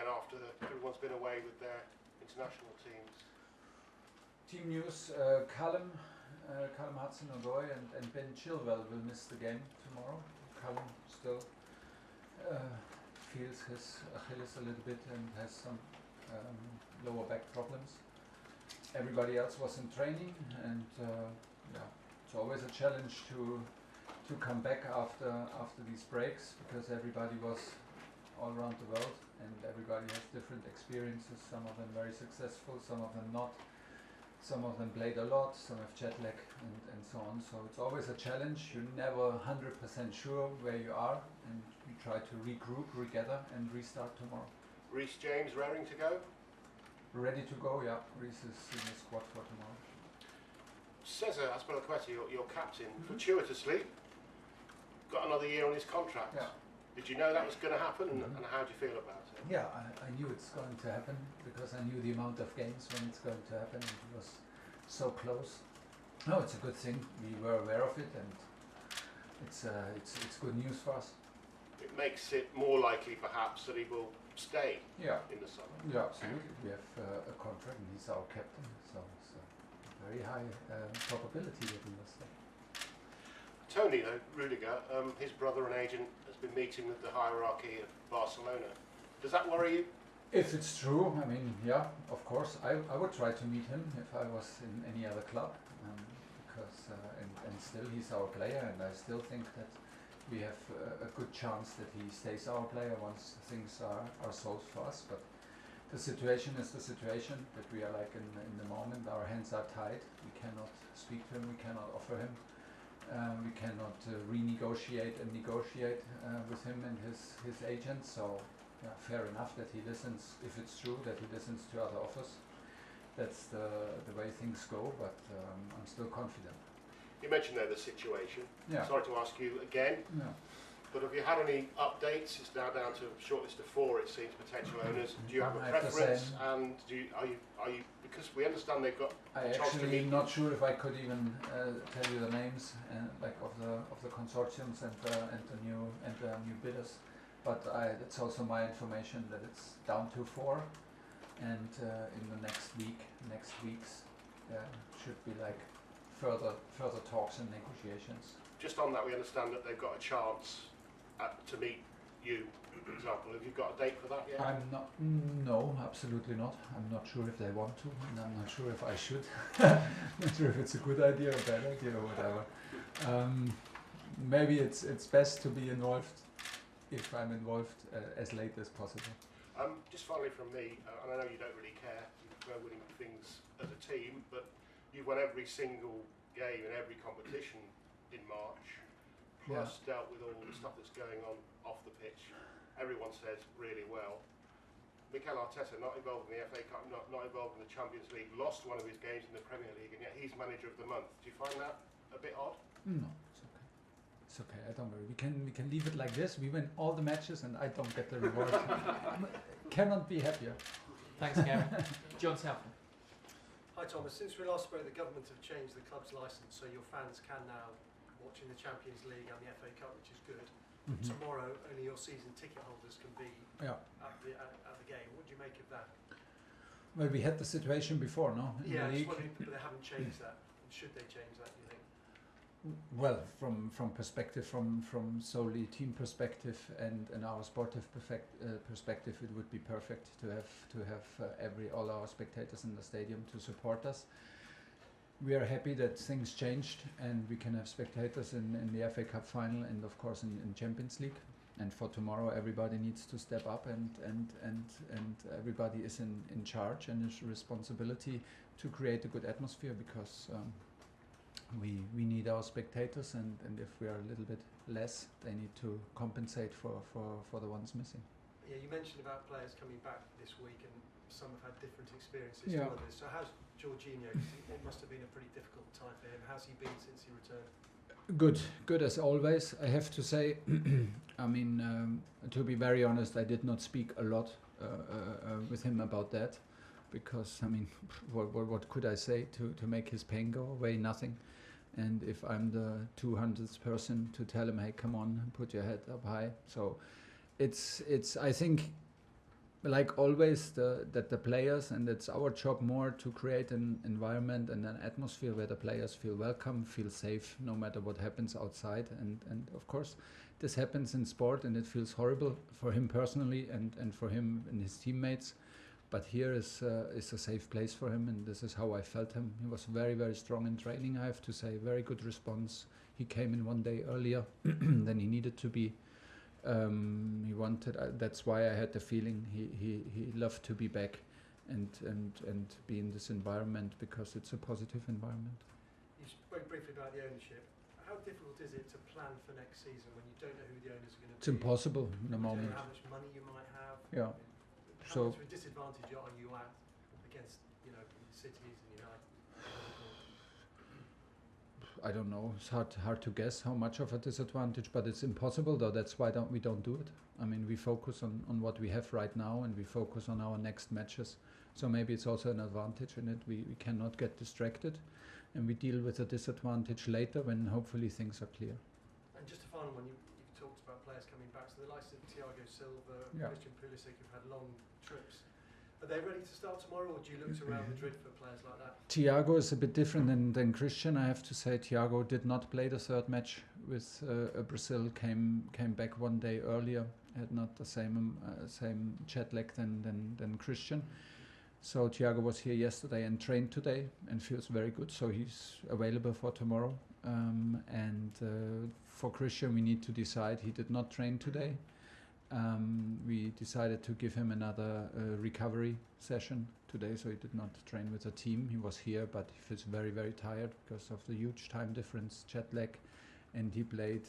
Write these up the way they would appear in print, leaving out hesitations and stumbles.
again after everyone's been away with their international teams? Team news, Callum Hudson-Odoi and Ben Chilwell will miss the game tomorrow. Callum still feels his Achilles a little bit and has some lower back problems. Everybody else was in training, and it's always a challenge to come back after these breaks, because everybody was all around the world and everybody has different experiences. Some of them very successful, some of them not. Some of them played a lot, some have jet lag and so on. So it's always a challenge. You're never 100% sure where you are, and you try to regroup, regather and restart tomorrow. Reece James raring to go? Ready to go, yeah. Reece is in the squad for tomorrow. Cesar Azpilicueta, your captain, fortuitously got another year on his contract. Yeah. Did you know that was going to happen, and how do you feel about it? Yeah, I knew it's going to happen, because I knew the amount of games when it's going to happen, and it was so close. No, it's a good thing. We were aware of it, and it's good news for us. It makes it more likely, perhaps, that he will stay in the summer. Yeah, absolutely. We have a contract, and he's our captain, so it's a very high probability that he will stay. Tony, though, Rudiger, his brother and agent, has been meeting with the hierarchy of Barcelona. Does that worry you? If it's true, I mean, yeah, of course. I would try to meet him if I was in any other club, because and still he's our player, and I still think that we have a good chance that he stays our player once things are solved for us. But the situation is the situation that we are like in the moment. Our hands are tied. We cannot speak to him. We cannot offer him. We cannot renegotiate and negotiate with him and his agent. So yeah, fair enough that he listens, if it's true that he listens to other offers. That's the way things go, but I'm still confident. You mentioned there the situation. Yeah. Sorry to ask you again, but have you had any updates? It's now down to a shortlist of 4, it seems, potential owners. Do you have a preference? And are you because we understand they've got. I actually not sure if I could even tell you the names like of the consortiums and the new bidders, but it's also my information that it's down to 4, and in the next weeks there should be like further talks and negotiations. Just on that, we understand that they've got a chance to meet you, for example. Have you got a date for that yet? I'm not. No, absolutely not. I'm not sure if they want to, and I'm not sure if I should. Not sure if it's a good idea or bad idea or whatever. Maybe it's best to be involved, if I'm involved, as late as possible. Just finally from me, and I know you don't really care, you prefer winning things as a team, but you've won every single game in every competition in March, plus dealt with all the stuff that's going on off the pitch. Everyone says really well. Mikel Arteta, not involved in the FA Cup, not involved in the Champions League, lost one of his games in the Premier League, and yet he's manager of the month. Do you find that a bit odd? No, it's okay. It's okay, I don't worry. We can leave it like this. We win all the matches and I don't get the reward. Cannot be happier. Thanks, Gary. John Southall. Hi Thomas, since we last spoke, the government have changed the club's licence, so your fans can now watch in the Champions League and the FA Cup, which is good. Tomorrow, only your season ticket holders can be at the game. What do you make of that? Well, we had the situation before, no? Yeah, I just wondering, but they haven't changed that. Should they change that, do you think? Well, from perspective, from solely team perspective and our sportive perspective, it would be perfect to have all our spectators in the stadium to support us. We are happy that things changed and we can have spectators in the FA Cup final and of course in Champions League. And for tomorrow, everybody needs to step up and everybody is in charge and is responsibility to create a good atmosphere, because we need our spectators, and if we are a little bit less, they need to compensate for the ones missing. Yeah, you mentioned about players coming back this week, and some have had different experiences to others. So how's Jorginho? It must have been a pretty difficult time for him. How's he been since he returned? Good as always. I have to say, I mean, to be very honest, I did not speak a lot with him about that, because I mean, what could I say to make his pain go away? Nothing. And if I'm the 200th person to tell him, hey, come on, put your head up high. So it's I think like always, that the players, and it's our job more to create an environment and an atmosphere where the players feel welcome, feel safe, no matter what happens outside. And of course, this happens in sport, and it feels horrible for him personally and for him and his teammates. But here is a safe place for him, and this is how I felt him. He was very, very strong in training, I have to say. Very good response. He came in 1 day earlier than he needed to be. He wanted. That's why I had the feeling he loved to be back, and be in this environment, because it's a positive environment. You spoke briefly about the ownership. How difficult is it to plan for next season when you don't know who the owners are going to be? It's impossible in the moment. You don't know how much money you might have. Yeah. How much of a disadvantage are you at against, cities and United? I don't know. It's hard to guess how much of a disadvantage, but it's impossible though. That's why we don't do it. I mean, we focus on what we have right now, and we focus on our next matches. So maybe it's also an advantage in it. We cannot get distracted, and we deal with the disadvantage later when hopefully things are clear. And just a final one, you've talked about players coming back. So the likes of Thiago Silva, Yeah. Christian Pulisic have had long trips. Are they ready to start tomorrow, or do you look to Real Madrid for players like that? Thiago is a bit different than Christian, I have to say. Thiago did not play the third match with Brazil, came back 1 day earlier, had not the same jet lag than Christian. So Thiago was here yesterday and trained today and feels very good, so he's available for tomorrow. For Christian, we need to decide. He did not train today. We decided to give him another recovery session today, so he did not train with the team. He was here, but he feels very, very tired because of the huge time difference, jet lag, and he played,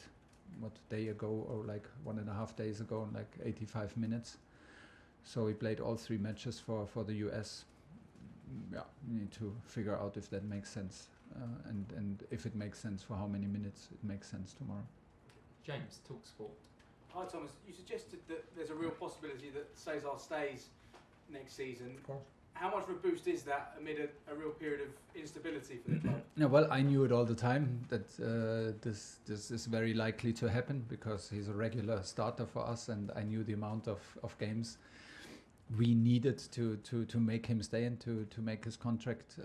a day ago, or like 1.5 days ago, like 85 minutes. So he played all 3 matches for the US. Yeah, we need to figure out if that makes sense, and if it makes sense, for how many minutes it makes sense tomorrow. James, Talk Sport. Hi Thomas, you suggested that there's a real possibility that Cesar stays next season. Of course. How much of a boost is that amid a real period of instability for the club? Yeah, well, I knew it all the time that this is very likely to happen, because he's a regular starter for us, and I knew the amount of games we needed to make him stay and to make his contract,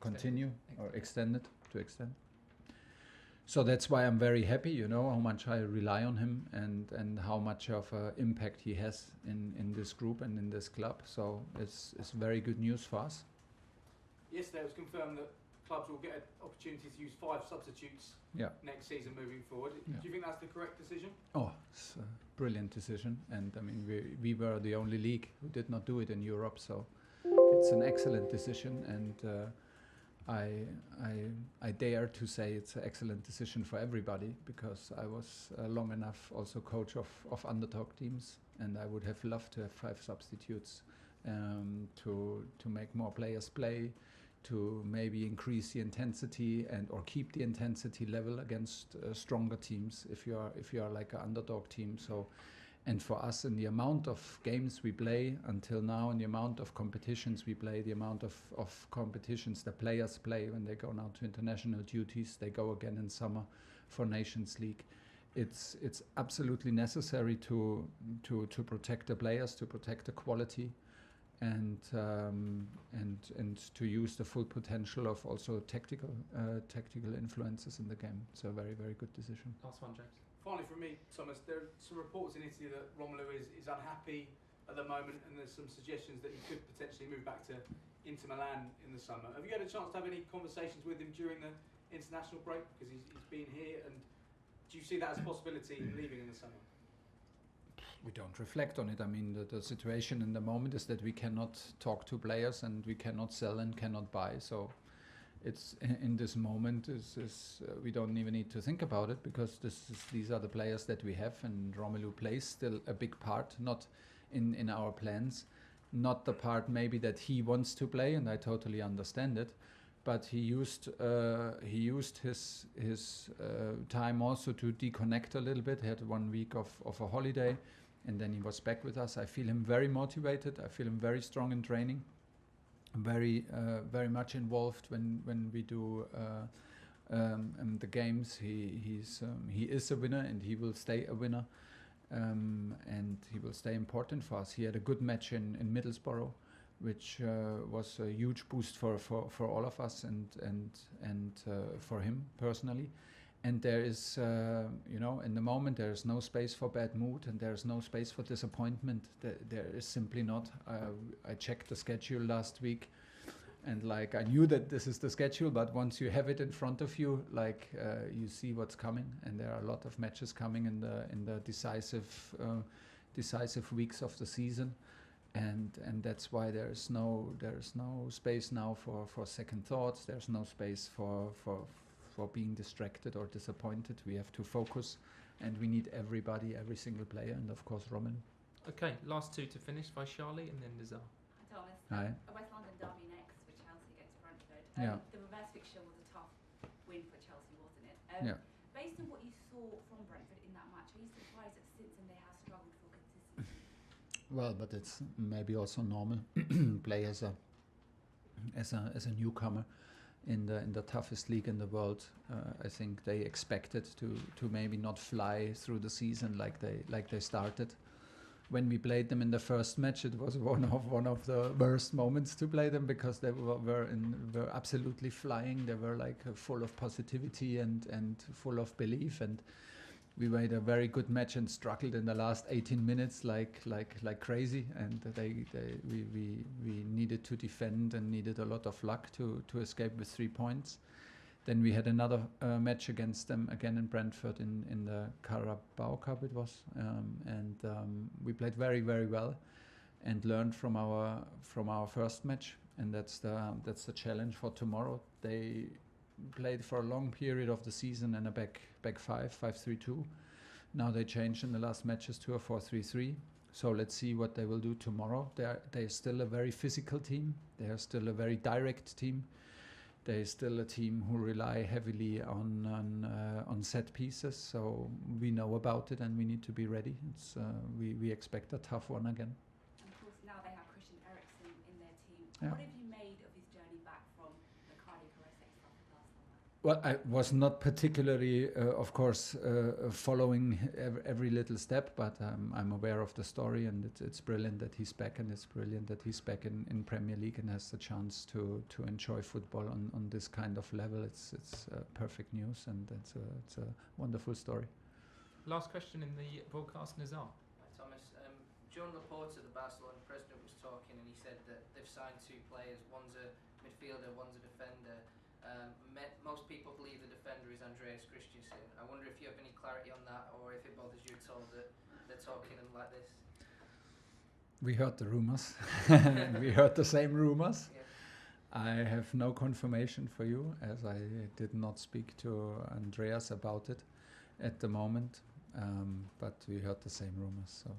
continue or extend. So that's why I'm very happy, how much I rely on him and how much of an impact he has in this group and in this club. So it's very good news for us. Yesterday it was confirmed that clubs will get an opportunity to use 5 substitutes next season moving forward. Yeah. Do you think that's the correct decision? Oh, it's a brilliant decision. And I mean, we were the only league who did not do it in Europe. So it's an excellent decision. And I dare to say it's an excellent decision for everybody, because I was long enough also coach of underdog teams, and I would have loved to have 5 substitutes to make more players play, to maybe increase the intensity or keep the intensity level against stronger teams if you are like an underdog team. So. And for us, in the amount of games we play until now, and the amount of competitions we play, the amount of competitions the players play when they go now to international duties, they go again in summer for Nations League. It's absolutely necessary to protect the players, to protect the quality, and to use the full potential of also tactical influences in the game. So a very, very good decision. Last one, James. Finally from me, Thomas, there are some reports in Italy that Romelu is unhappy at the moment, and there's some suggestions that he could potentially move back to Inter Milan in the summer. Have you had a chance to have any conversations with him during the international break? Because he's been here, and do you see that as a possibility leaving in the summer? We don't reflect on it. I mean, the situation in the moment is that we cannot talk to players, and we cannot sell and cannot buy. So it's in this moment we don't even need to think about it, because these are the players that we have, and Romelu plays still a big part, not in our plans, not the part maybe that he wants to play, and I totally understand it, but he used his time also to deconnect a little bit. He had 1 week of a holiday, and then he was back with us. I feel him very motivated. I feel him very strong in training. Very much involved when we do the games. He is a winner, and he will stay a winner. and he will stay important for us. He had a good match in Middlesbrough, which was a huge boost for all of us and for him personally. And there is, in the moment, there is no space for bad mood, and there is no space for disappointment. There is simply not. I checked the schedule last week, and like I knew that this is the schedule, but once you have it in front of you, like you see what's coming, and there are a lot of matches coming in the decisive weeks of the season, and that's why there is no space now for second thoughts. There's no space for being distracted or disappointed. We have to focus, and we need everybody, every single player, and of course Roman. Okay, last two to finish, Vescoli and then Nizar. Thomas, Hi. a West London derby next for Chelsea against Brentford. Yeah. The reverse fixture was a tough win for Chelsea, wasn't it? Yeah. Based on what you saw from Brentford in that match, are you surprised that since then they have struggled for consistency? Well, but it's maybe also normal. Play as a newcomer in the toughest league in the world. I think they expected to maybe not fly through the season like they started. When we played them in the first match, it was one of the worst moments to play them, because they were absolutely flying. They were like full of positivity and full of belief, and we made a very good match and struggled in the last 18 minutes like crazy, and we needed to defend and needed a lot of luck to escape with 3 points. Then we had another match against them again in Brentford in the Carabao Cup it was, and we played very, very well and learned from our first match, and that's the challenge for tomorrow. They played for a long period of the season in a back 5-3-2. Now they changed in the last matches to a 4-3-3. So let's see what they will do tomorrow. They're still a very physical team. They are still a very direct team. They're still a team who rely heavily on set pieces. So we know about it and we need to be ready. We expect a tough one again. And of course, now they have Christian Eriksen in their team. Yeah. What have you made of his journey back from the Terrace stuff last summer? Well, I was not particularly, of course, following every little step, but I'm aware of the story, and it's brilliant that he's back, and it's brilliant that he's back in Premier League and has the chance to enjoy football on this kind of level. It's perfect news, and it's a wonderful story. Last question in the broadcast, Nizar. Hi, Thomas. John Laporta, the Barcelona president, was talking, and he said that they've signed 2 players. One's a midfielder, one's a defender. Most people believe the defender is Andreas Christensen. I wonder if you have any clarity on that, or if it bothers you at all that they're talking like this. We heard the rumors. We heard the same rumors. Yeah. I have no confirmation for you, as I did not speak to Andreas about it at the moment. But we heard the same rumors. So